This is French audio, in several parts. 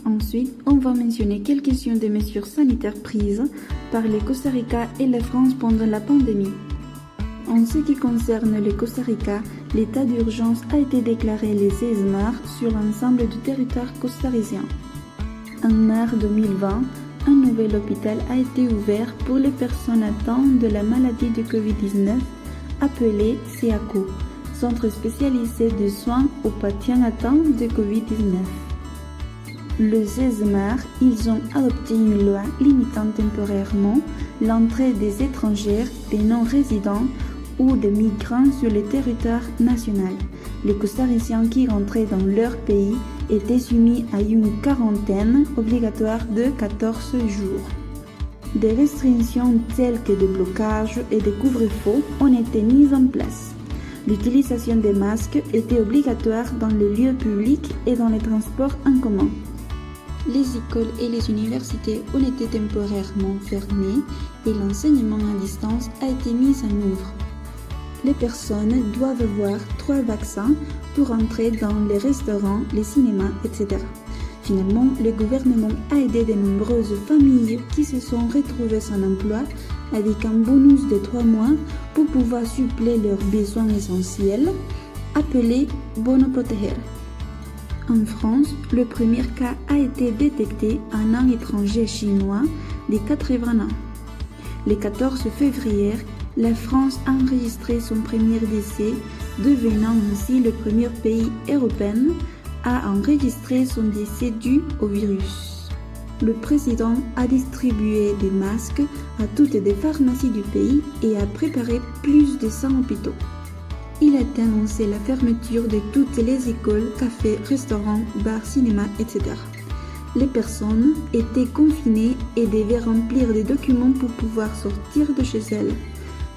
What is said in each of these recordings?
Ensuite, on va mentionner quelques-unes des mesures sanitaires prises par le Costa Rica et la France pendant la pandémie. En ce qui concerne le Costa Rica, l'état d'urgence a été déclaré le 16 mars sur l'ensemble du territoire costaricien. En mars 2020, un nouvel hôpital a été ouvert pour les personnes atteintes de la maladie de Covid-19, appelé CEACO, Centre spécialisé de soins aux patients atteints de Covid-19. Le 16 mars, ils ont adopté une loi limitant temporairement l'entrée des étrangers, des non-résidents ou des migrants sur le territoire national. Les Costariciens qui rentraient dans leur pays étaient soumis à une quarantaine obligatoire de 14 jours. Des restrictions telles que des blocages et des couvre-feux ont été mises en place. L'utilisation des masques était obligatoire dans les lieux publics et dans les transports en commun. Les écoles et les universités ont été temporairement fermées et l'enseignement à distance a été mis en œuvre. Les personnes doivent avoir 3 vaccins pour entrer dans les restaurants, les cinémas, etc. Finalement, le gouvernement a aidé de nombreuses familles qui se sont retrouvées sans emploi avec un bonus de 3 mois pour pouvoir suppléer leurs besoins essentiels, appelé Bono Proteger. En France, le premier cas a été détecté en un étranger chinois de 80 ans. Le 14 février, la France a enregistré son premier décès, devenant ainsi le premier pays européen à enregistrer son décès dû au virus. Le président a distribué des masques à toutes les pharmacies du pays et a préparé plus de 100 hôpitaux. Il a annoncé la fermeture de toutes les écoles, cafés, restaurants, bars, cinémas, etc. Les personnes étaient confinées et devaient remplir des documents pour pouvoir sortir de chez elles,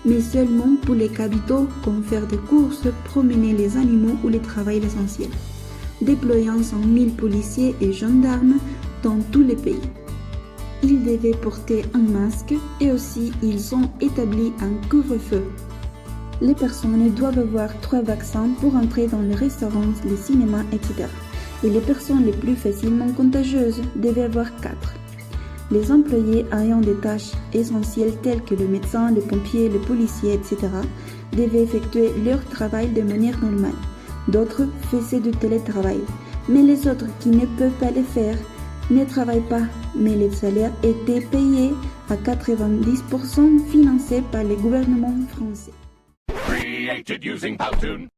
mais seulement pour les cas vitaux comme faire des courses, promener les animaux ou le travail essentiel, déployant 100 000 policiers et gendarmes dans tous les pays. Ils devaient porter un masque et aussi ils ont établi un couvre-feu. Les personnes doivent avoir 3 vaccins pour entrer dans les restaurants, les cinémas, etc. Et les personnes les plus facilement contagieuses devaient avoir 4. Les employés ayant des tâches essentielles telles que le médecin, les pompiers, les policiers, etc. devaient effectuer leur travail de manière normale. D'autres faisaient du télétravail. Mais les autres qui ne peuvent pas le faire ne travaillent pas, mais les salaires étaient payés à 90% financés par le gouvernement français. Created using Powtoon.